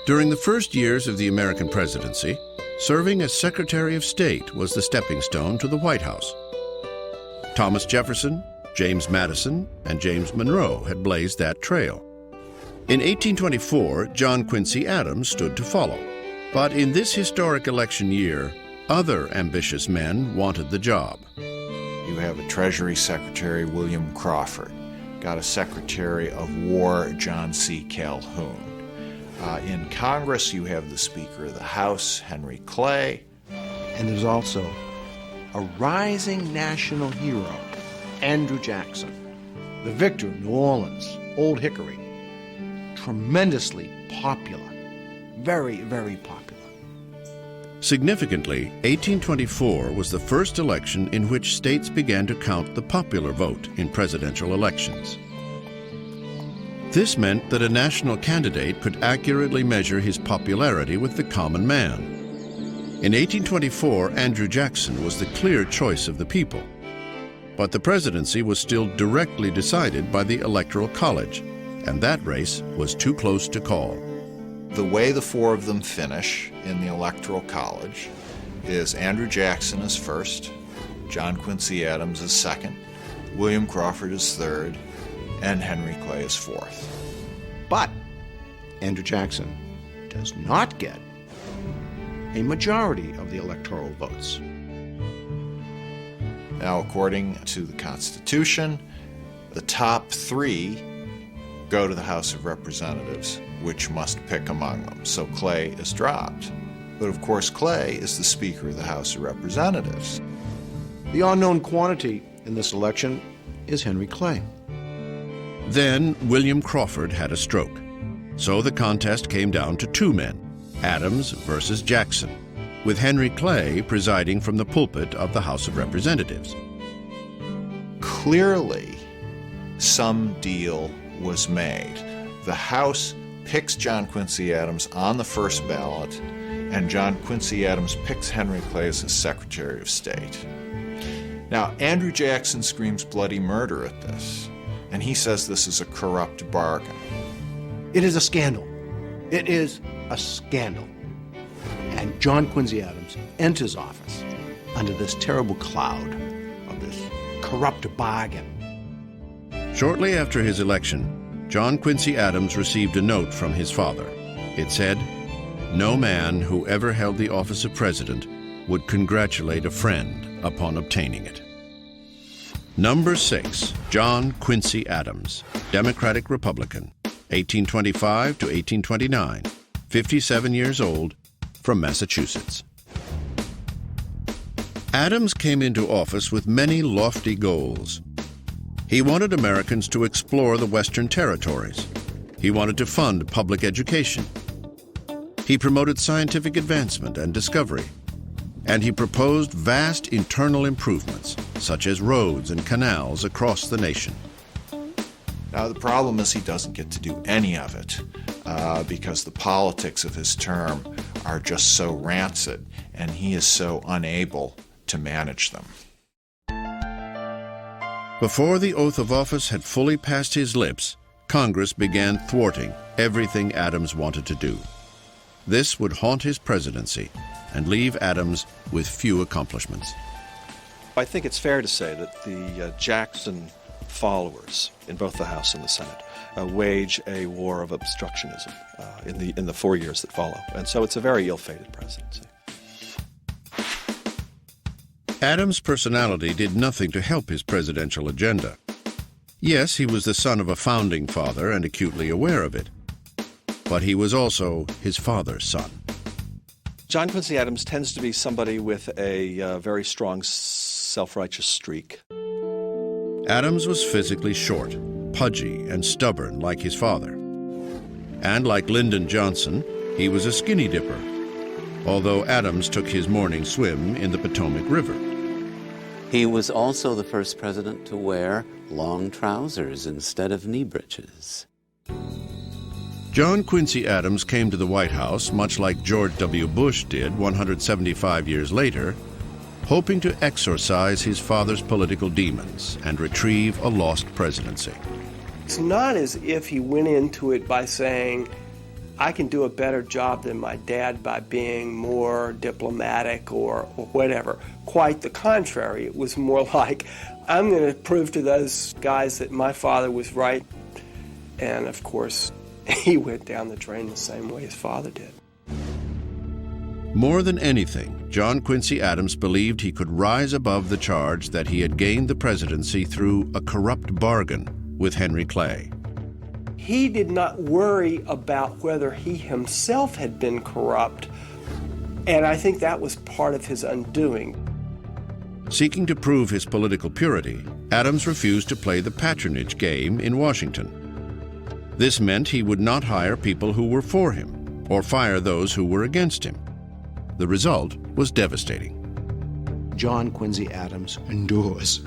During the first years of the American presidency, serving as Secretary of State was the stepping stone to the White House. Thomas Jefferson, James Madison, and James Monroe had blazed that trail. In 1824, John Quincy Adams stood to follow. But in this historic election year, other ambitious men wanted the job. You have a Treasury Secretary, William Crawford. Got a Secretary of War, John C. Calhoun. In Congress, you have the Speaker of the House, Henry Clay. And there's also a rising national hero, Andrew Jackson, the victor of New Orleans, Old Hickory. Tremendously popular, very, very popular. Significantly, 1824 was the first election in which states began to count the popular vote in presidential elections. This meant that a national candidate could accurately measure his popularity with the common man. In 1824, Andrew Jackson was the clear choice of the people. But the presidency was still directly decided by the Electoral College, and that race was too close to call. The way the four of them finish in the Electoral College is Andrew Jackson is first, John Quincy Adams is second, William Crawford is third, and Henry Clay is fourth. But Andrew Jackson does not get a majority of the electoral votes. Now, according to the Constitution, the top three go to the House of Representatives, which must pick among them. So Clay is dropped. But of course, Clay is the Speaker of the House of Representatives. The unknown quantity in this election is Henry Clay. Then William Crawford had a stroke. So the contest came down to two men, Adams versus Jackson, with Henry Clay presiding from the pulpit of the House of Representatives. Clearly, some deal was made. The House picks John Quincy Adams on the first ballot, and John Quincy Adams picks Henry Clay as his Secretary of State. Now, Andrew Jackson screams bloody murder at this, and he says this is a corrupt bargain. It is a scandal. It is a scandal. And John Quincy Adams enters office under this terrible cloud of this corrupt bargain. Shortly after his election, John Quincy Adams received a note from his father. It said, "No man who ever held the office of president would congratulate a friend upon obtaining it." Number 6, John Quincy Adams, Democratic Republican, 1825 to 1829, 57 years old, from Massachusetts. Adams came into office with many lofty goals. He wanted Americans to explore the Western territories. He wanted to fund public education. He promoted scientific advancement and discovery. And he proposed vast internal improvements, such as roads and canals across the nation. Now, the problem is he doesn't get to do any of it because the politics of his term are just so rancid, and he is so unable to manage them. Before the oath of office had fully passed his lips, Congress began thwarting everything Adams wanted to do. This would haunt his presidency and leave Adams with few accomplishments. I think it's fair to say that the Jackson followers in both the House and the Senate wage a war of obstructionism in the 4 years that follow. And so it's a very ill-fated presidency. Adams' personality did nothing to help his presidential agenda. Yes, he was the son of a founding father and acutely aware of it. But he was also his father's son. John Quincy Adams tends to be somebody with a very strong self-righteous streak. Adams was physically short, pudgy, and stubborn like his father. And like Lyndon Johnson, he was a skinny dipper, although Adams took his morning swim in the Potomac River. He was also the first president to wear long trousers instead of knee breeches. John Quincy Adams came to the White House, much like George W. Bush did 175 years later, hoping to exorcise his father's political demons and retrieve a lost presidency. It's not as if he went into it by saying, I can do a better job than my dad by being more diplomatic or whatever. Quite the contrary. It was more like, I'm going to prove to those guys that my father was right. And of course, he went down the drain the same way his father did. More than anything, John Quincy Adams believed he could rise above the charge that he had gained the presidency through a corrupt bargain with Henry Clay. He did not worry about whether he himself had been corrupt, and I think that was part of his undoing. Seeking to prove his political purity, Adams refused to play the patronage game in Washington. This meant he would not hire people who were for him or fire those who were against him. The result was devastating. John Quincy Adams endures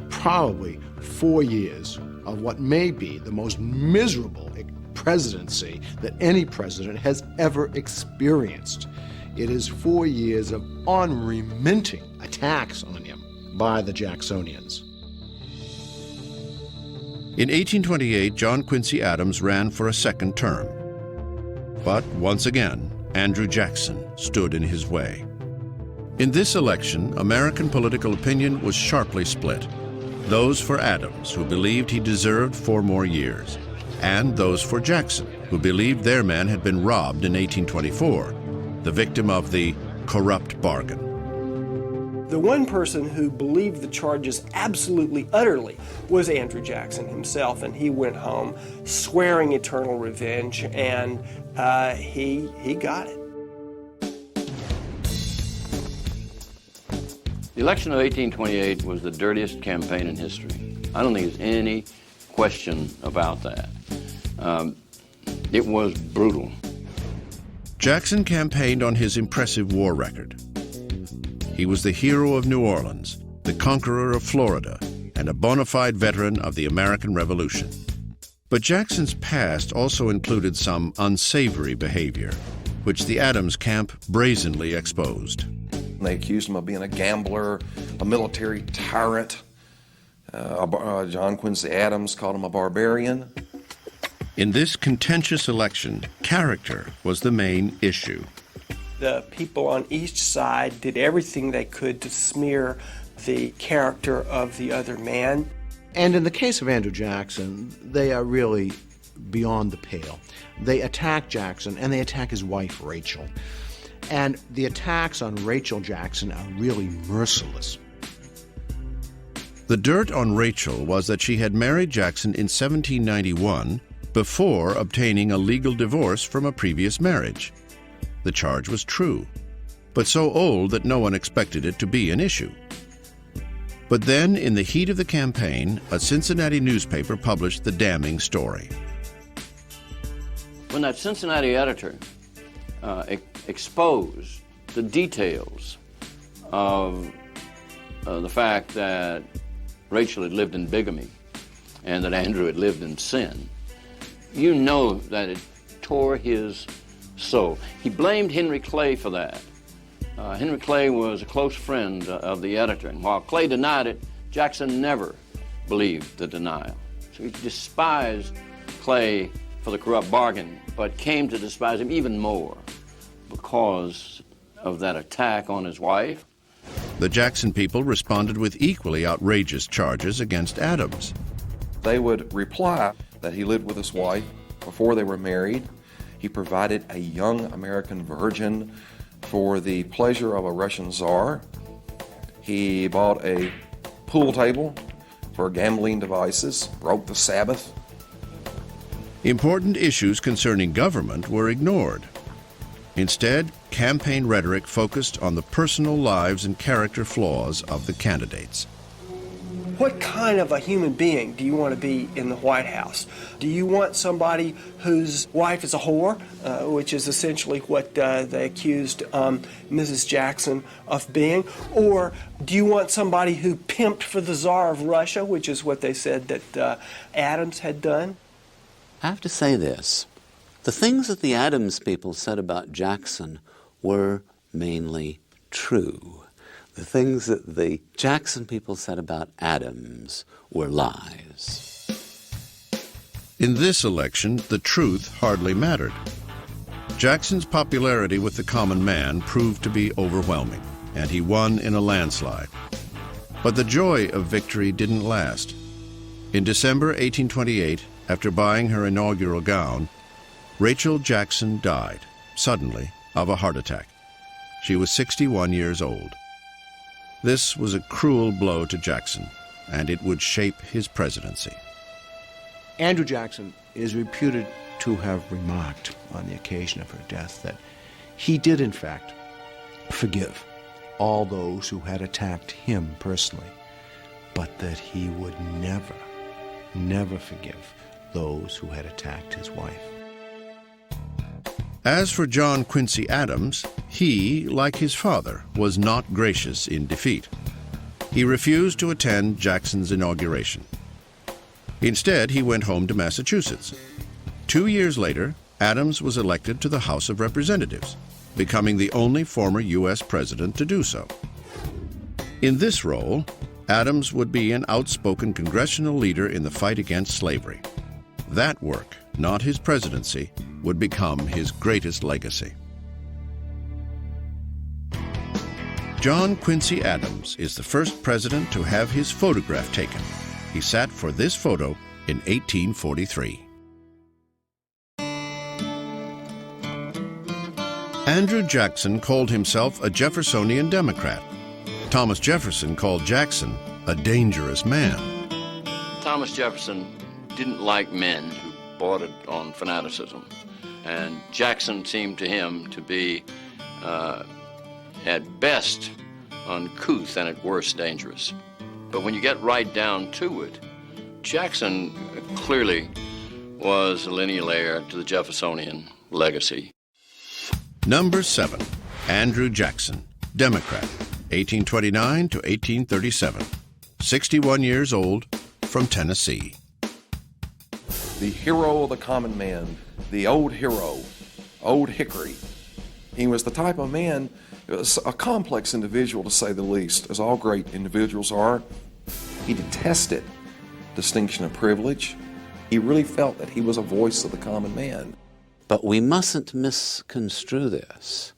probably 4 years of what may be the most miserable presidency that any president has ever experienced. It is 4 years of unremitting attacks on him by the Jacksonians. In 1828, John Quincy Adams ran for a second term. But once again, Andrew Jackson stood in his way. In this election, American political opinion was sharply split. Those for Adams, who believed he deserved 4 more years, and those for Jackson, who believed their man had been robbed in 1824, the victim of the corrupt bargain. The one person who believed the charges absolutely, utterly, was Andrew Jackson himself, and he went home swearing eternal revenge, and he got it. The election of 1828 was the dirtiest campaign in history. I don't think there's any question about that. It was brutal. Jackson campaigned on his impressive war record. He was the hero of New Orleans, the conqueror of Florida, and a bona fide veteran of the American Revolution. But Jackson's past also included some unsavory behavior, which the Adams camp brazenly exposed. They accused him of being a gambler, a military tyrant. John Quincy Adams called him a barbarian. In this contentious election, character was the main issue. The people on each side did everything they could to smear the character of the other man. And in the case of Andrew Jackson, they are really beyond the pale. They attack Jackson, and they attack his wife, Rachel. And the attacks on Rachel Jackson are really merciless. The dirt on Rachel was that she had married Jackson in 1791 before obtaining a legal divorce from a previous marriage. The charge was true, but so old that no one expected it to be an issue. But then, in the heat of the campaign, a Cincinnati newspaper published the damning story. When that Cincinnati editor exposed the details of the fact that Rachel had lived in bigamy and that Andrew had lived in sin, you know that it tore his soul. He blamed Henry Clay for that. Henry Clay was a close friend of the editor, and while Clay denied it, Jackson never believed the denial. So he despised Clay for the corrupt bargain, but came to despise him even more because of that attack on his wife. The Jackson people responded with equally outrageous charges against Adams. They would reply that he lived with his wife before they were married. He provided a young American virgin for the pleasure of a Russian czar. He bought a pool table for gambling devices, broke the Sabbath. Important issues concerning government were ignored. Instead, campaign rhetoric focused on the personal lives and character flaws of the candidates. What kind of a human being do you want to be in the White House? Do you want somebody whose wife is a whore, which is essentially what they accused Mrs. Jackson of being? Or do you want somebody who pimped for the Tsar of Russia, which is what they said that Adams had done? I have to say this. The things that the Adams people said about Jackson were mainly true. The things that the Jackson people said about Adams were lies. In this election, the truth hardly mattered. Jackson's popularity with the common man proved to be overwhelming, and he won in a landslide. But the joy of victory didn't last. In December 1828, after buying her inaugural gown, Rachel Jackson died, suddenly, of a heart attack. She was 61 years old. This was a cruel blow to Jackson, and it would shape his presidency. Andrew Jackson is reputed to have remarked on the occasion of her death that he did, in fact, forgive all those who had attacked him personally, but that he would never, never forgive those who had attacked his wife. As for John Quincy Adams, he, like his father, was not gracious in defeat. He refused to attend Jackson's inauguration. Instead, he went home to Massachusetts. 2 years later, Adams was elected to the House of Representatives, becoming the only former U.S. president to do so. In this role, Adams would be an outspoken congressional leader in the fight against slavery. That work, not his presidency, would become his greatest legacy. John Quincy Adams is the first president to have his photograph taken. He sat for this photo in 1843. Andrew Jackson called himself a Jeffersonian Democrat. Thomas Jefferson called Jackson a dangerous man. Thomas Jefferson didn't like men who bordered on fanaticism, and Jackson seemed to him to be, at best, uncouth and at worst dangerous. But when you get right down to it, Jackson clearly was a lineal heir to the Jeffersonian legacy. Number 7, Andrew Jackson, Democrat, 1829 to 1837, 61 years old, from Tennessee. The hero of the common man, the old hero, Old Hickory. He was the type of man, a complex individual to say the least, as all great individuals are. He detested distinction of privilege. He really felt that he was a voice of the common man. But we mustn't misconstrue this.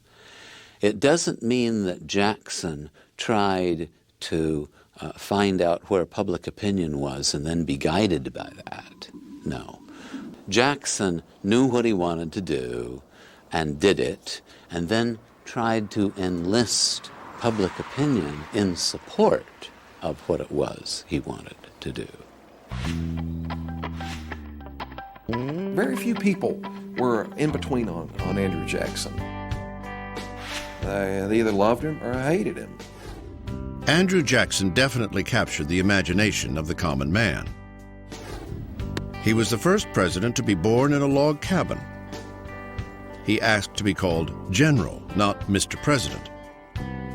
It doesn't mean that Jackson tried to find out where public opinion was and then be guided by that. No. Jackson knew what he wanted to do and did it, and then tried to enlist public opinion in support of what it was he wanted to do. Very few people were in between on Andrew Jackson. They either loved him or hated him. Andrew Jackson definitely captured the imagination of the common man. He was the first president to be born in a log cabin. He asked to be called General, not Mr. President.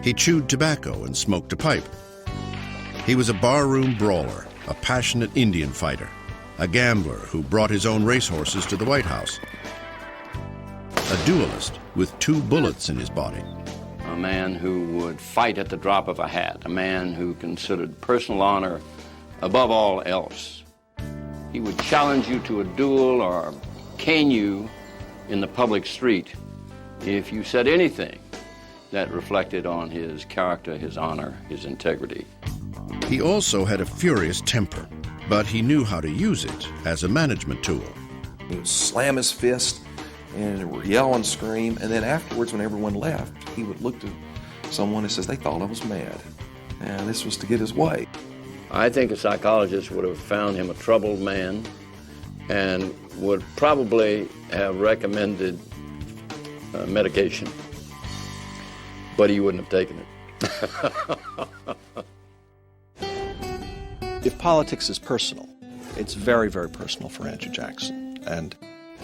He chewed tobacco and smoked a pipe. He was a barroom brawler, a passionate Indian fighter, a gambler who brought his own racehorses to the White House, a duelist with 2 bullets in his body. A man who would fight at the drop of a hat, a man who considered personal honor above all else. He would challenge you to a duel or cane you in the public street if you said anything that reflected on his character, his honor, his integrity. He also had a furious temper, but he knew how to use it as a management tool. He would slam his fist and yell and scream, and then afterwards, when everyone left, he would look to someone and says they thought I was mad. And this was to get his way. I think a psychologist would have found him a troubled man and would probably have recommended medication, but he wouldn't have taken it. If politics is personal, it's very, very personal for Andrew Jackson. And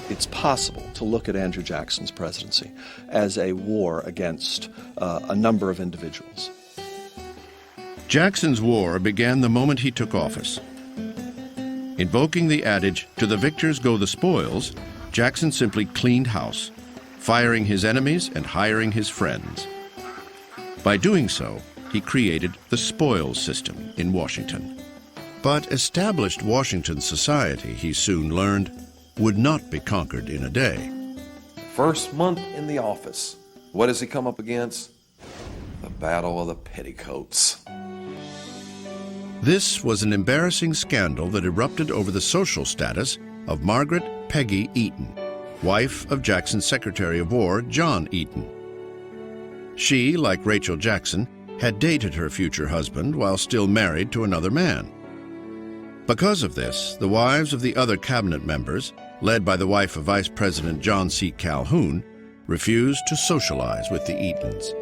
it's possible to look at Andrew Jackson's presidency as a war against a number of individuals. Jackson's war began the moment he took office. Invoking the adage, "To the victors go the spoils," Jackson simply cleaned house, firing his enemies and hiring his friends. By doing so, he created the spoils system in Washington. But established Washington society, he soon learned, would not be conquered in a day. first month in the office, what does he come up against? The Battle of the Petticoats. This was an embarrassing scandal that erupted over the social status of Margaret Peggy Eaton, wife of Jackson's Secretary of War, John Eaton. She, like Rachel Jackson, had dated her future husband while still married to another man. Because of this, the wives of the other cabinet members, led by the wife of Vice President John C. Calhoun, refused to socialize with the Eatons.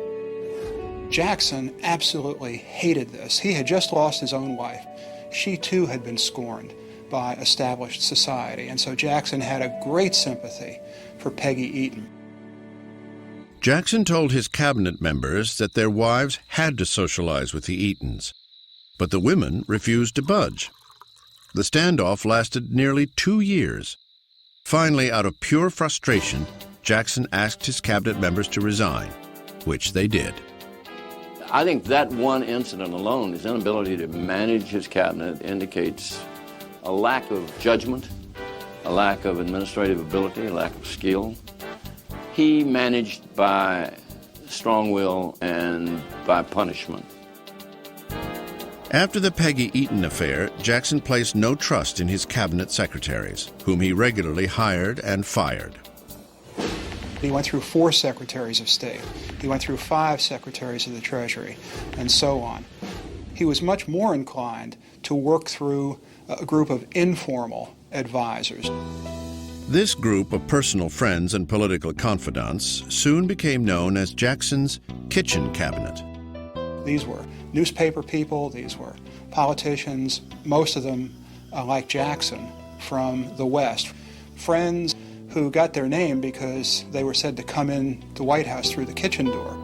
Jackson absolutely hated this. He had just lost his own wife. She too had been scorned by established society, and so Jackson had a great sympathy for Peggy Eaton. Jackson told his cabinet members that their wives had to socialize with the Eatons, but the women refused to budge. The standoff lasted nearly 2 years. Finally, out of pure frustration, Jackson asked his cabinet members to resign, which they did. I think that one incident alone, his inability to manage his cabinet, indicates a lack of judgment, a lack of administrative ability, a lack of skill. He managed by strong will and by punishment. After the Peggy Eaton affair, Jackson placed no trust in his cabinet secretaries, whom he regularly hired and fired. He went through 4 secretaries of state. He went through 5 secretaries of the Treasury, and so on. He was much more inclined to work through a group of informal advisors. This group of personal friends and political confidants soon became known as Jackson's Kitchen Cabinet. These were newspaper people, these were politicians, most of them, like Jackson, from the West. Friends who got their name because they were said to come in the White House through the kitchen door.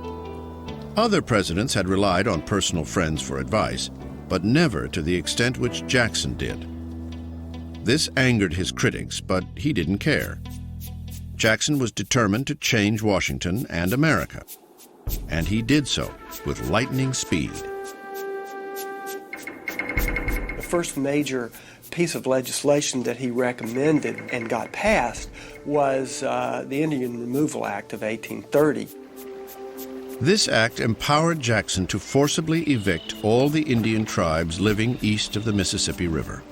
Other presidents had relied on personal friends for advice, but never to the extent which Jackson did. This angered his critics, but he didn't care. Jackson was determined to change Washington and America, and he did so with lightning speed. The first major piece of legislation that he recommended and got passed was the Indian Removal Act of 1830. This act empowered Jackson to forcibly evict all the Indian tribes living east of the Mississippi River.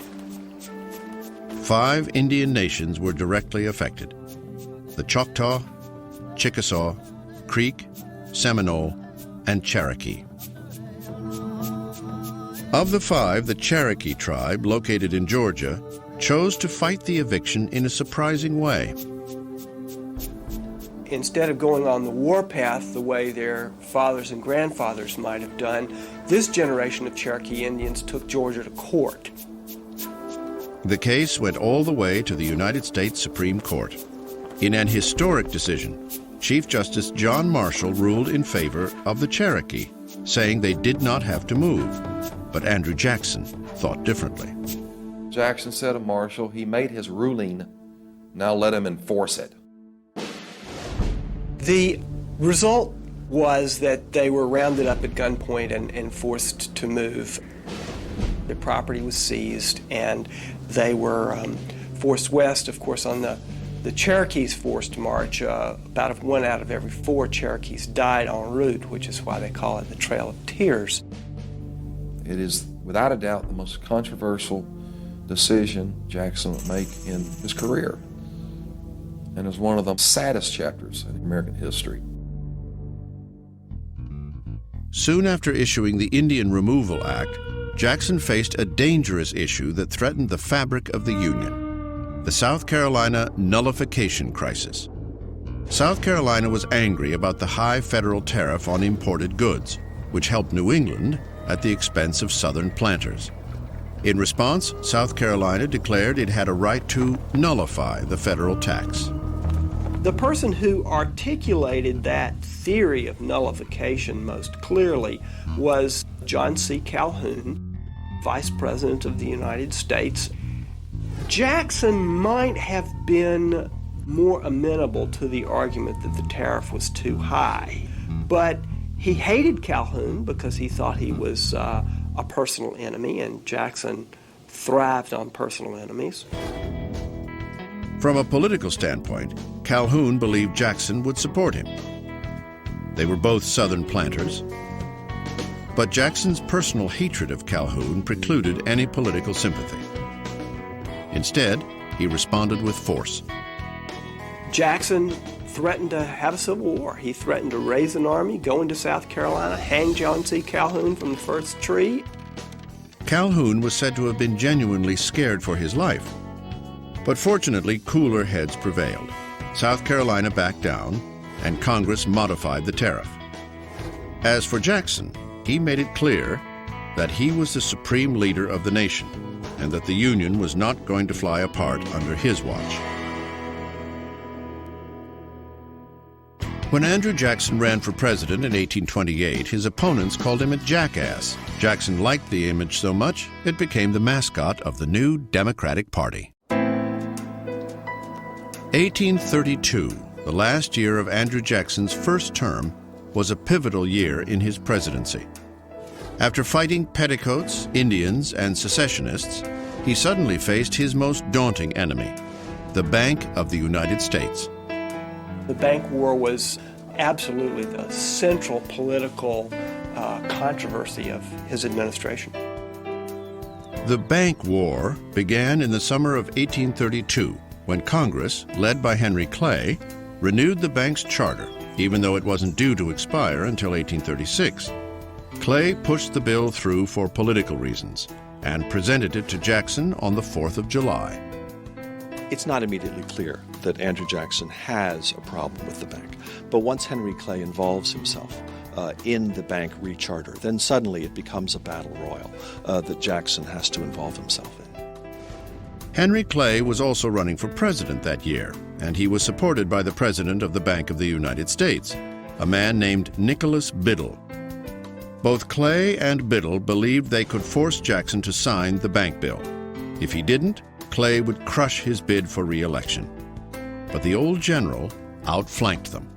5 Indian nations were directly affected: the Choctaw, Chickasaw, Creek, Seminole, and Cherokee. Of the 5, the Cherokee tribe, located in Georgia, chose to fight the eviction in a surprising way. Instead of going on the warpath the way their fathers and grandfathers might have done, this generation of Cherokee Indians took Georgia to court. The case went all the way to the United States Supreme Court. In an historic decision, Chief Justice John Marshall ruled in favor of the Cherokee, saying they did not have to move. But Andrew Jackson thought differently. Jackson said of Marshall, he made his ruling, now let him enforce it. The result was that they were rounded up at gunpoint and forced to move. Their property was seized, and they were forced west. Of course, on the Cherokees' forced march, about 1 out of every 4 Cherokees died en route, which is why they call it the Trail of Tears. It is, without a doubt, the most controversial decision Jackson would make in his career, and is one of the saddest chapters in American history. Soon after issuing the Indian Removal Act, Jackson faced a dangerous issue that threatened the fabric of the Union: the South Carolina nullification crisis. South Carolina was angry about the high federal tariff on imported goods, which helped New England at the expense of Southern planters. In response, South Carolina declared it had a right to nullify the federal tax. The person who articulated that theory of nullification most clearly was John C. Calhoun, Vice President of the United States. Jackson might have been more amenable to the argument that the tariff was too high, but he hated Calhoun because he thought he was a personal enemy, and Jackson thrived on personal enemies. From a political standpoint, Calhoun believed Jackson would support him. They were both Southern planters, but Jackson's personal hatred of Calhoun precluded any political sympathy. Instead, he responded with force. Jackson threatened to have a civil war. He threatened to raise an army, go into South Carolina, hang John C. Calhoun from the first tree. Calhoun was said to have been genuinely scared for his life. But fortunately, cooler heads prevailed. South Carolina backed down, and Congress modified the tariff. As for Jackson, he made it clear that he was the supreme leader of the nation, and that the Union was not going to fly apart under his watch. When Andrew Jackson ran for president in 1828, his opponents called him a jackass. Jackson liked the image so much, it became the mascot of the new Democratic Party. 1832, the last year of Andrew Jackson's first term, was a pivotal year in his presidency. After fighting petticoats, Indians, and secessionists, he suddenly faced his most daunting enemy, the Bank of the United States. The bank war was absolutely the central political controversy of his administration. The Bank War began in the summer of 1832, when Congress, led by Henry Clay, renewed the bank's charter, even though it wasn't due to expire until 1836. Clay pushed the bill through for political reasons and presented it to Jackson on the 4th of July. It's not immediately clear that Andrew Jackson has a problem with the bank. But once Henry Clay involves himself in the bank recharter, then suddenly it becomes a battle royal that Jackson has to involve himself in. Henry Clay was also running for president that year, and he was supported by the president of the Bank of the United States, a man named Nicholas Biddle. Both Clay and Biddle believed they could force Jackson to sign the bank bill. If he didn't, Clay would crush his bid for re-election. But the old general outflanked them.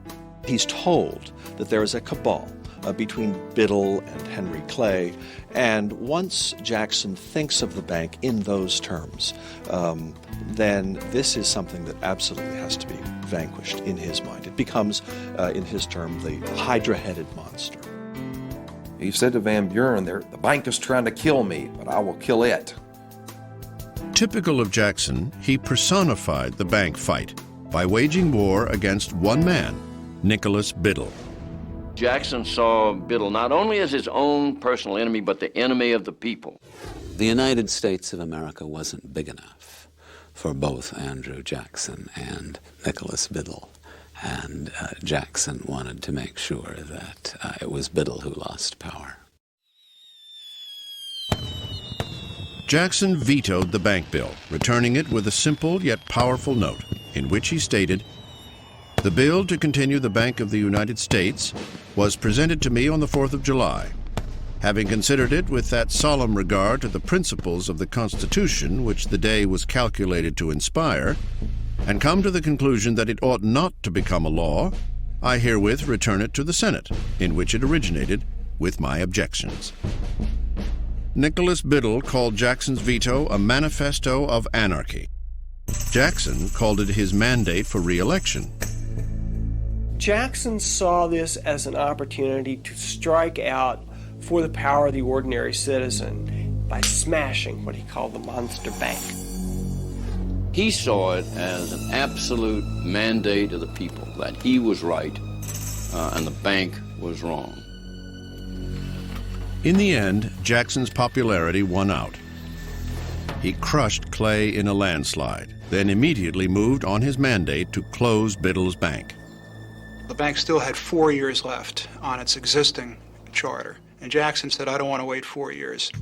He's told that there is a cabal between Biddle and Henry Clay, and once Jackson thinks of the bank in those terms, then this is something that absolutely has to be vanquished in his mind. It becomes, in his term, the hydra-headed monster. He said to Van Buren, the bank is trying to kill me, but I will kill it. Typical of Jackson, he personified the bank fight by waging war against one man, Nicholas Biddle. Jackson saw Biddle not only as his own personal enemy, but the enemy of the people. The United States of America wasn't big enough for both Andrew Jackson and Nicholas Biddle. And Jackson wanted to make sure that it was Biddle who lost power. Jackson vetoed the bank bill, returning it with a simple yet powerful note, in which he stated, "The bill to continue the Bank of the United States was presented to me on the 4th of July. Having considered it with that solemn regard to the principles of the Constitution which the day was calculated to inspire, and come to the conclusion that it ought not to become a law, I herewith return it to the Senate, in which it originated, with my objections." Nicholas Biddle called Jackson's veto a manifesto of anarchy. Jackson called it his mandate for re-election. Jackson saw this as an opportunity to strike out for the power of the ordinary citizen by smashing what he called the monster bank. He saw it as an absolute mandate of the people that he was right and the bank was wrong. In the end, Jackson's popularity won out. He crushed Clay in a landslide, then immediately moved on his mandate to close Biddle's bank. The bank still had 4 years left on its existing charter, and Jackson said, I don't want to wait 4 years.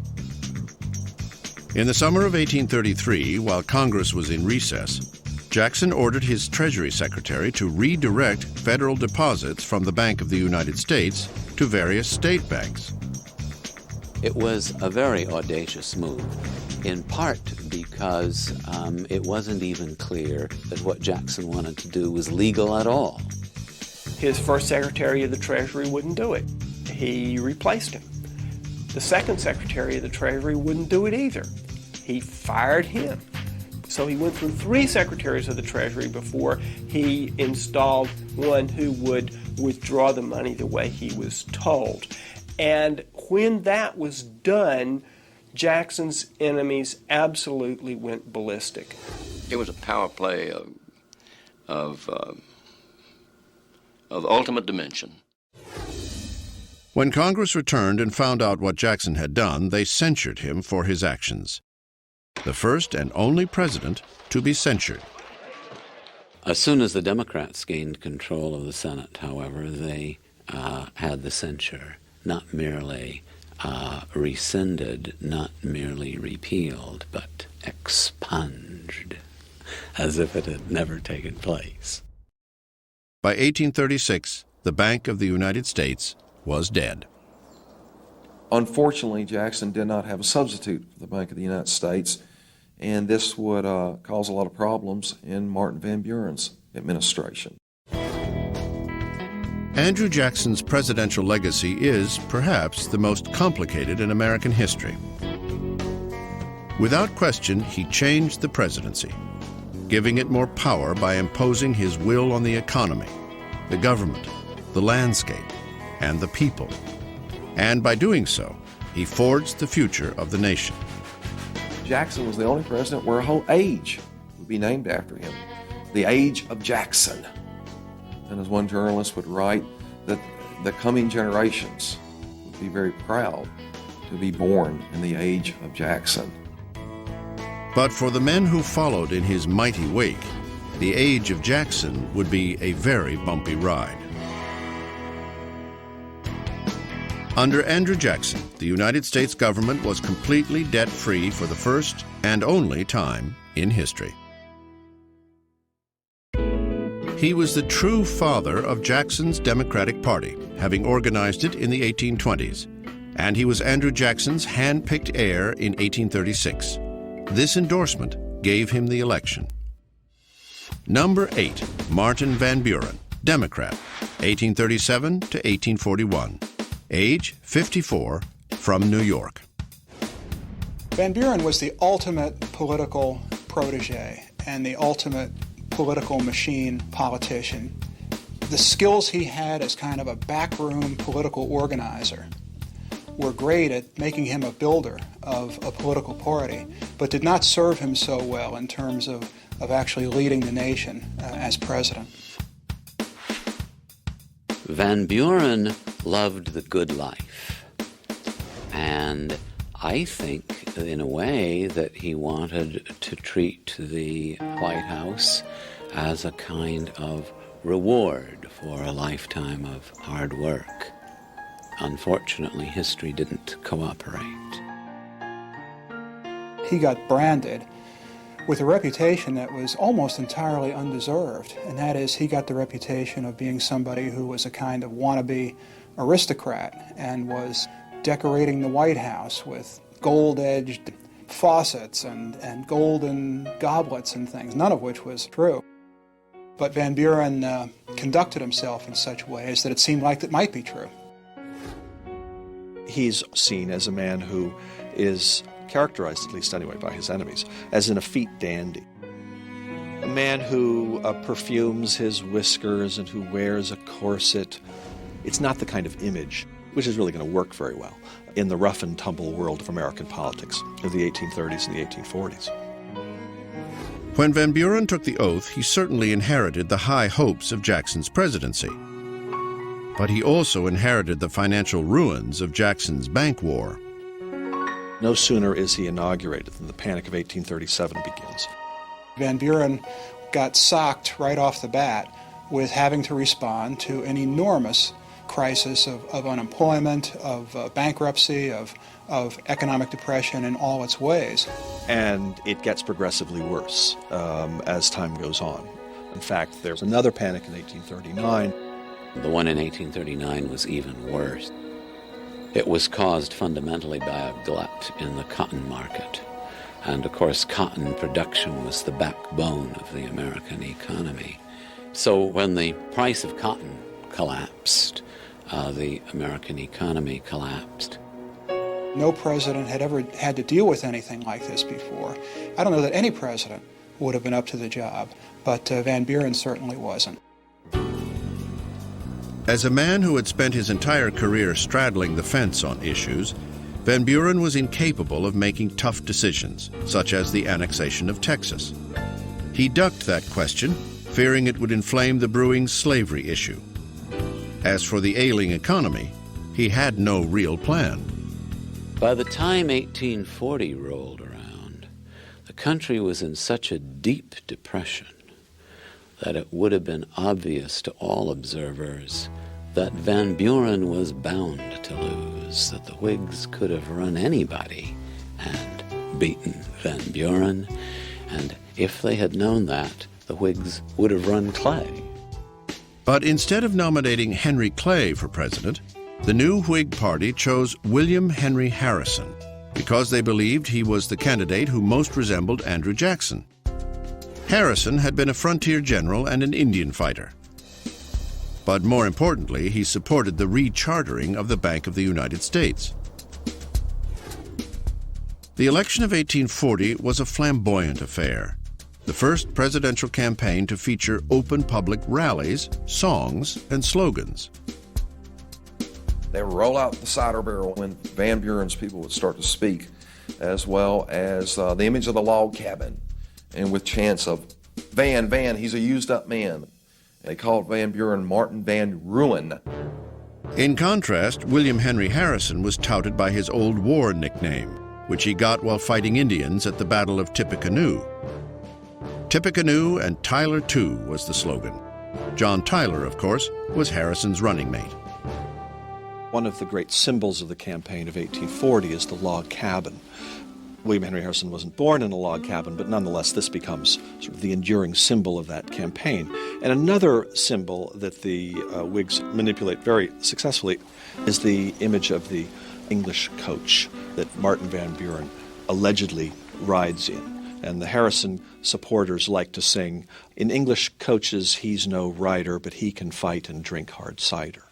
In the summer of 1833, while Congress was in recess, Jackson ordered his Treasury Secretary to redirect federal deposits from the Bank of the United States to various state banks. It was a very audacious move, in part because it wasn't even clear that what Jackson wanted to do was legal at all. His first Secretary of the Treasury wouldn't do it. He replaced him. The second Secretary of the Treasury wouldn't do it either. He fired him So he went through 3 secretaries of the Treasury before he installed one who would withdraw the money the way he was told. And when that was done, Jackson's enemies absolutely went ballistic. It was a power play of ultimate dimension. When Congress returned and found out what Jackson had done, they censured him for his actions. The first and only president to be censured. As soon as the Democrats gained control of the Senate, however, they had the censure not merely rescinded, not merely repealed, but expunged, as if it had never taken place. By 1836, the Bank of the United States was dead. Unfortunately, Jackson did not have a substitute for the Bank of the United States, and this would cause a lot of problems in Martin Van Buren's administration. Andrew Jackson's presidential legacy is, perhaps, the most complicated in American history. Without question, he changed the presidency, giving it more power by imposing his will on the economy, the government, the landscape, and the people. And by doing so, he forged the future of the nation. Jackson was the only president where a whole age would be named after him, the age of Jackson. And as one journalist would write, that the coming generations would be very proud to be born in the age of Jackson. But for the men who followed in his mighty wake, the age of Jackson would be a very bumpy ride. Under Andrew Jackson, the United States government was completely debt-free for the first and only time in history. He was the true father of Jackson's Democratic Party, having organized it in the 1820s, and he was Andrew Jackson's hand-picked heir in 1836. This endorsement gave him the election. Number 8, Martin Van Buren, Democrat, 1837 to 1841. Age 54, from New York. Van Buren was the ultimate political protege and the ultimate political machine politician. The skills he had as kind of a backroom political organizer were great at making him a builder of a political party, but did not serve him so well in terms of actually leading the nation as president. Van Buren loved the good life, and I think in a way that he wanted to treat the White House as a kind of reward for a lifetime of hard work. Unfortunately, history didn't cooperate. He got branded with a reputation that was almost entirely undeserved, and that is he got the reputation of being somebody who was a kind of wannabe aristocrat and was decorating the White House with gold-edged faucets and golden goblets and things, none of which was true. But Van Buren conducted himself in such ways that it seemed like that might be true. He's seen as a man who is characterized, at least anyway, by his enemies, as an effete dandy. A man who perfumes his whiskers and who wears a corset. It's not the kind of image which is really going to work very well in the rough and tumble world of American politics of the 1830s and the 1840s. When Van Buren took the oath, he certainly inherited the high hopes of Jackson's presidency. But he also inherited the financial ruins of Jackson's bank war. No sooner is he inaugurated than the Panic of 1837 begins. Van Buren got socked right off the bat with having to respond to an enormous crisis of unemployment, of bankruptcy, of economic depression in all its ways. And it gets progressively worse as time goes on. In fact, there's another panic in 1839. The one in 1839 was even worse. It was caused fundamentally by a glut in the cotton market. And of course, cotton production was the backbone of the American economy. So when the price of cotton collapsed, the American economy collapsed. No president had ever had to deal with anything like this before. I don't know that any president would have been up to the job. But Van Buren certainly wasn't. As a man who had spent his entire career straddling the fence on issues, Van Buren was incapable of making tough decisions, such as the annexation of Texas. He ducked that question, fearing it would inflame the brewing slavery issue. As for the ailing economy, he had no real plan. By the time 1840 rolled around, the country was in such a deep depression that it would have been obvious to all observers that Van Buren was bound to lose, that the Whigs could have run anybody and beaten Van Buren, and if they had known that, the Whigs would have run Clay. But instead of nominating Henry Clay for president, the new Whig Party chose William Henry Harrison because they believed he was the candidate who most resembled Andrew Jackson. Harrison had been a frontier general and an Indian fighter. But more importantly, he supported the rechartering of the Bank of the United States. The election of 1840 was a flamboyant affair, the first presidential campaign to feature open public rallies, songs, and slogans. They would roll out the cider barrel when Van Buren's people would start to speak, as well as the image of the log cabin, and with chants of, Van, he's a used-up man. They called Van Buren Martin Van Ruin. In contrast, William Henry Harrison was touted by his old war nickname, which he got while fighting Indians at the Battle of Tippecanoe. Tippecanoe and Tyler too was the slogan. John Tyler, of course, was Harrison's running mate. One of the great symbols of the campaign of 1840 is the log cabin. William Henry Harrison wasn't born in a log cabin, but nonetheless this becomes sort of the enduring symbol of that campaign. And another symbol that the Whigs manipulate very successfully is the image of the English coach that Martin Van Buren allegedly rides in. And the Harrison supporters like to sing, in English coaches he's no rider, but he can fight and drink hard cider.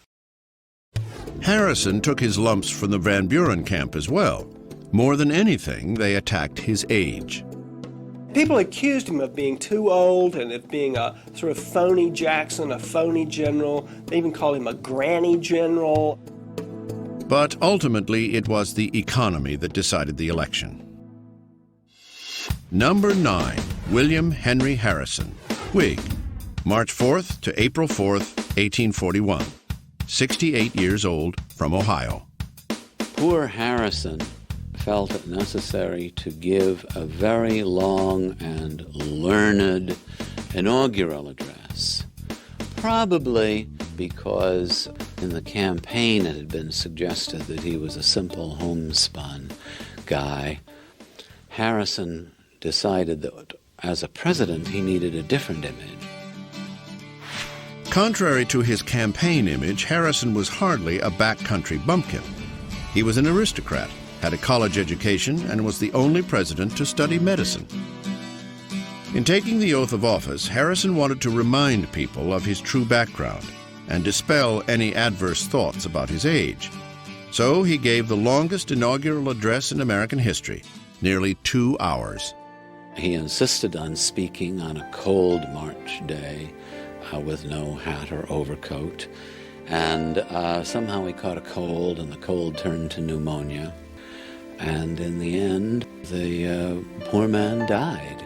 Harrison took his lumps from the Van Buren camp as well. More than anything, they attacked his age. People accused him of being too old and of being a sort of phony Jackson, a phony general. They even called him a granny general. But ultimately, it was the economy that decided the election. Number 9, William Henry Harrison, Whig, March 4th to April 4th, 1841. 68 years old, from Ohio. Poor Harrison felt it necessary to give a very long and learned inaugural address, probably because in the campaign it had been suggested that he was a simple homespun guy. Harrison decided that as a president he needed a different image. Contrary to his campaign image, Harrison was hardly a backcountry bumpkin. He was an aristocrat, had a college education, and was the only president to study medicine. In taking the oath of office, Harrison wanted to remind people of his true background and dispel any adverse thoughts about his age. So he gave the longest inaugural address in American history, nearly 2 hours. He insisted on speaking on a cold March day with no hat or overcoat, and somehow he caught a cold, and the cold turned to pneumonia. And in the end, the poor man died.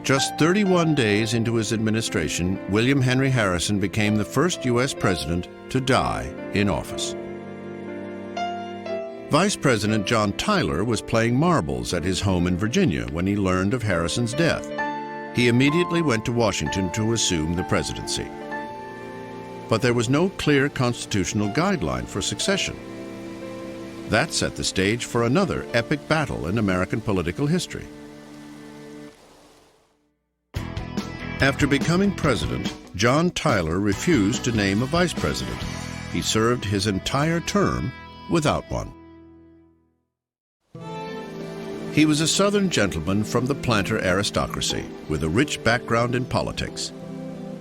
Just 31 days into his administration, William Henry Harrison became the first U.S. president to die in office. Vice President John Tyler was playing marbles at his home in Virginia when he learned of Harrison's death. He immediately went to Washington to assume the presidency. But there was no clear constitutional guideline for succession. That set the stage for another epic battle in American political history. After becoming president, John Tyler refused to name a vice president. He served his entire term without one. He was a Southern gentleman from the planter aristocracy with a rich background in politics.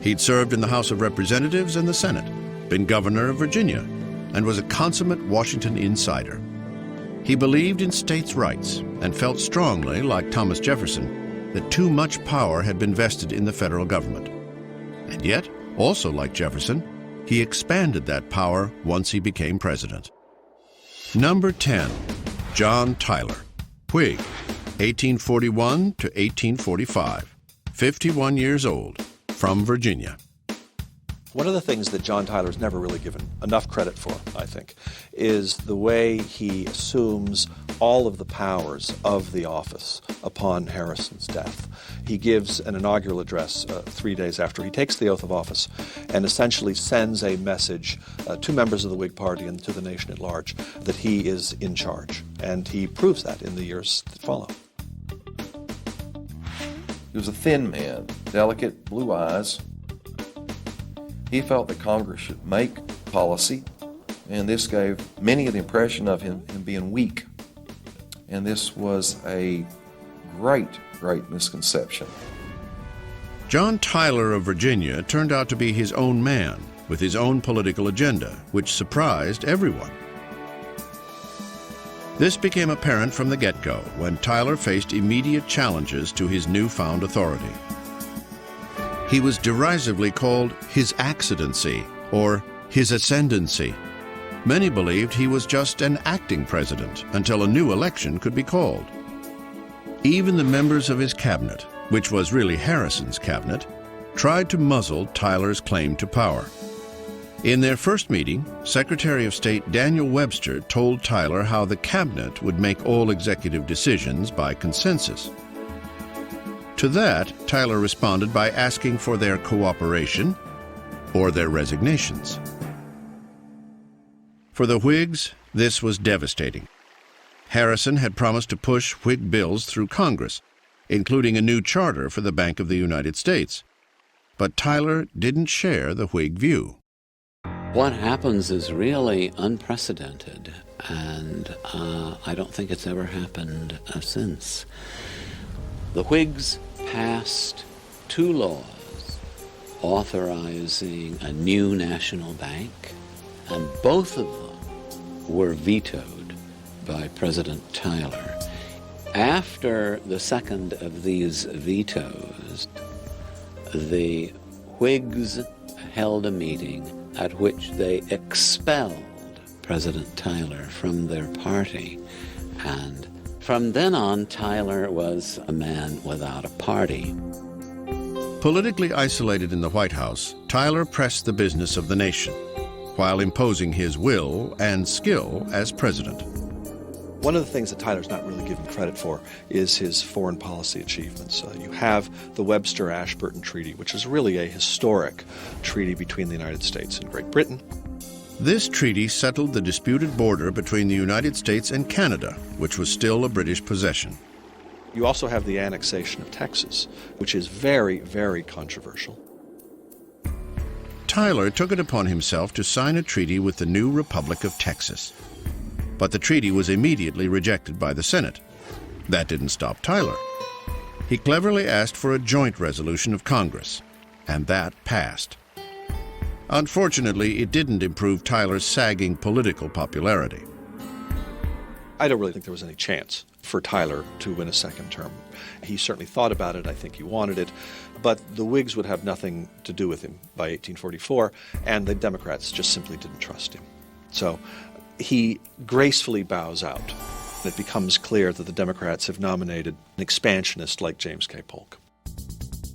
He'd served in the House of Representatives and the Senate, been governor of Virginia, and was a consummate Washington insider. He believed in states' rights and felt strongly, like Thomas Jefferson, that too much power had been vested in the federal government. And yet, also like Jefferson, he expanded that power once he became president. Number 10, John Tyler, Whig, 1841 to 1845, 51 years old, from Virginia. One of the things that John Tyler's never really given enough credit for, I think, is the way he assumes all of the powers of the office upon Harrison's death. He gives an inaugural address 3 days after he takes the oath of office and essentially sends a message to members of the Whig Party and to the nation at large that he is in charge. And he proves that in the years that follow. He was a thin man, delicate, blue eyes. He felt that Congress should make policy, and this gave many the impression of him being weak. And this was a great misconception. John Tyler of Virginia turned out to be his own man, with his own political agenda, which surprised everyone. This became apparent from the get-go when Tyler faced immediate challenges to his newfound authority. He was derisively called His Accidency or His Ascendancy. Many believed he was just an acting president until a new election could be called. Even the members of his cabinet, which was really Harrison's cabinet, tried to muzzle Tyler's claim to power. In their first meeting, Secretary of State Daniel Webster told Tyler how the cabinet would make all executive decisions by consensus. To that, Tyler responded by asking for their cooperation or their resignations. For the Whigs, this was devastating. Harrison had promised to push Whig bills through Congress, including a new charter for the Bank of the United States. But Tyler didn't share the Whig view. What happens is really unprecedented, and I don't think it's ever happened since. The Whigs passed 2 laws authorizing a new national bank, and both of them were vetoed by President Tyler. After the second of these vetoes, the Whigs held a meeting at which they expelled President Tyler from their party, and from then on, Tyler was a man without a party. Politically isolated in the White House, Tyler pressed the business of the nation, while imposing his will and skill as president. One of the things that Tyler's not really given credit for is his foreign policy achievements. You have the Webster-Ashburton Treaty, which is really a historic treaty between the United States and Great Britain. This treaty settled the disputed border between the United States and Canada, which was still a British possession. You also have the annexation of Texas, which is very, very controversial. Tyler took it upon himself to sign a treaty with the new Republic of Texas. But the treaty was immediately rejected by the Senate. That didn't stop Tyler. He cleverly asked for a joint resolution of Congress, and that passed. Unfortunately, it didn't improve Tyler's sagging political popularity. I don't really think there was any chance for Tyler to win a second term. He certainly thought about it. I think he wanted it. But the Whigs would have nothing to do with him by 1844, and the Democrats just simply didn't trust him. So he gracefully bows out. It becomes clear that the Democrats have nominated an expansionist like James K. Polk.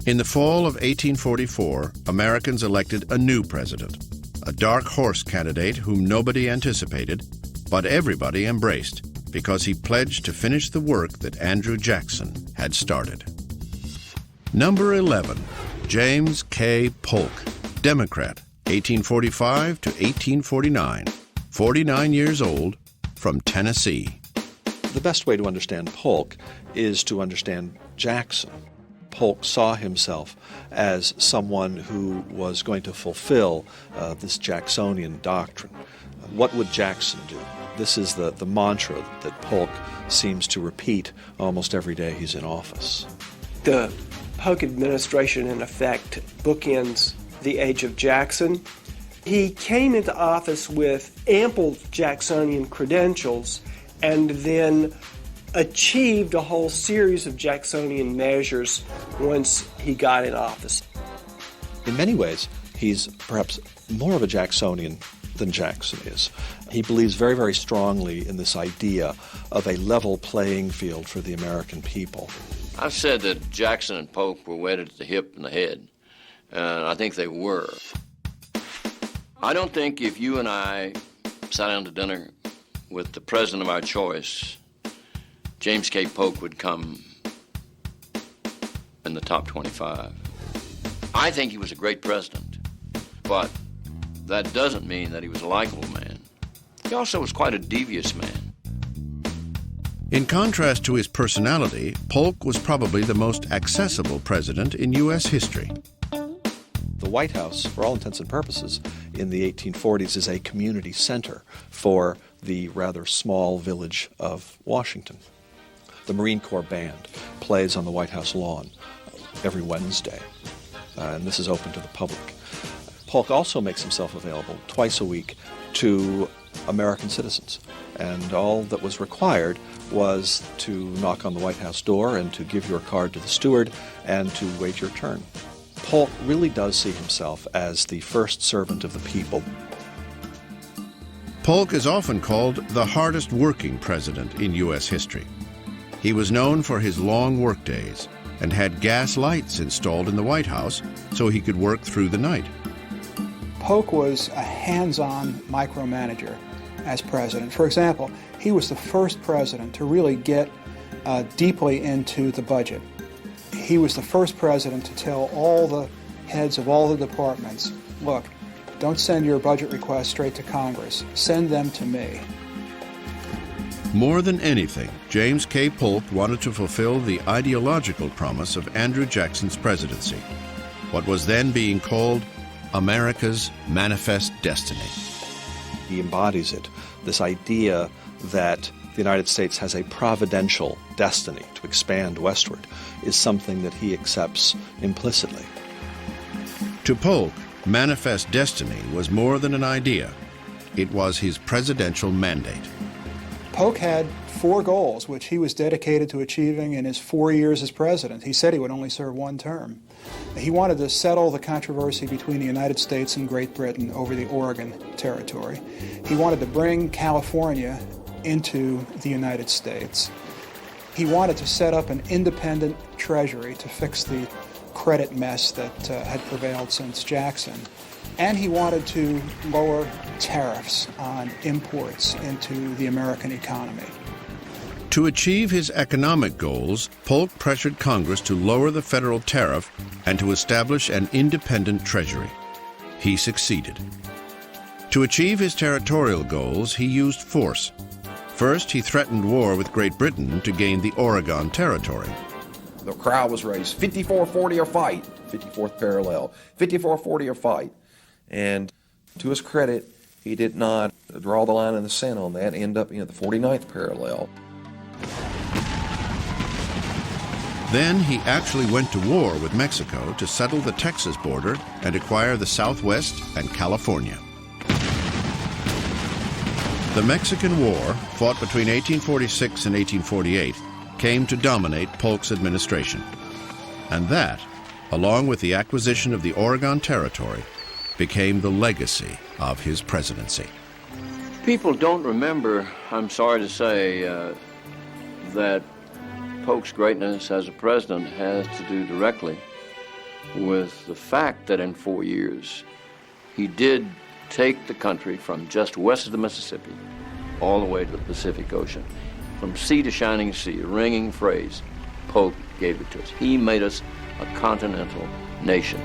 In the fall of 1844, Americans elected a new president, a dark horse candidate whom nobody anticipated, but everybody embraced because he pledged to finish the work that Andrew Jackson had started. Number 11, James K. Polk, Democrat, 1845 to 1849, 49 years old, from Tennessee. The best way to understand Polk is to understand Jackson. Polk saw himself as someone who was going to fulfill this Jacksonian doctrine. What would Jackson do? This is the mantra that Polk seems to repeat almost every day he's in office. The Polk administration, in effect, bookends the age of Jackson. He came into office with ample Jacksonian credentials and then achieved a whole series of Jacksonian measures once he got in office. In many ways, he's perhaps more of a Jacksonian than Jackson is. He believes very, very strongly in this idea of a level playing field for the American people. I've said that Jackson and Polk were wedded at the hip and the head, and I think they were. I don't think if you and I sat down to dinner with the president of our choice, James K. Polk would come in the top 25. I think he was a great president, but that doesn't mean that he was a likable man. He also was quite a devious man. In contrast to his personality, Polk was probably the most accessible president in U.S. history. The White House, for all intents and purposes, in the 1840s is a community center for the rather small village of Washington. The Marine Corps Band plays on the White House lawn every Wednesday, and this is open to the public. Polk also makes himself available twice a week to American citizens, and all that was required was to knock on the White House door and to give your card to the steward and to wait your turn. Polk really does see himself as the first servant of the people. Polk is often called the hardest working president in U.S. history. He was known for his long workdays and had gas lights installed in the White House so he could work through the night. Polk was a hands-on micromanager as president. For example, he was the first president to really get deeply into the budget. He was the first president to tell all the heads of all the departments, look, don't send your budget requests straight to Congress. Send them to me. More than anything, James K. Polk wanted to fulfill the ideological promise of Andrew Jackson's presidency, what was then being called America's manifest destiny. He embodies it, this idea that the United States has a providential destiny to expand westward is something that he accepts implicitly. To Polk, manifest destiny was more than an idea. It was his presidential mandate. Polk had 4 goals, which he was dedicated to achieving in his 4 years as president. He said he would only serve 1 term. He wanted to settle the controversy between the United States and Great Britain over the Oregon Territory. He wanted to bring California into the United States. He wanted to set up an independent treasury to fix the credit mess that had prevailed since Jackson. And he wanted to lower tariffs on imports into the American economy. To achieve his economic goals, Polk pressured Congress to lower the federal tariff and to establish an independent treasury. He succeeded. To achieve his territorial goals, he used force. First, he threatened war with Great Britain to gain the Oregon Territory. The crowd was raised, 54-40 or fight, 54th parallel, 54-40 or fight. And to his credit, he did not draw the line in the sand on that and end up in the 49th parallel. Then he actually went to war with Mexico to settle the Texas border and acquire the Southwest and California. The Mexican War, fought between 1846 and 1848, came to dominate Polk's administration. And that, along with the acquisition of the Oregon Territory, became the legacy of his presidency. People don't remember, I'm sorry to say, that Polk's greatness as a president has to do directly with the fact that in 4 years he did take the country from just west of the Mississippi all the way to the Pacific Ocean. From sea to shining sea, a ringing phrase, Polk gave it to us. He made us a continental nation.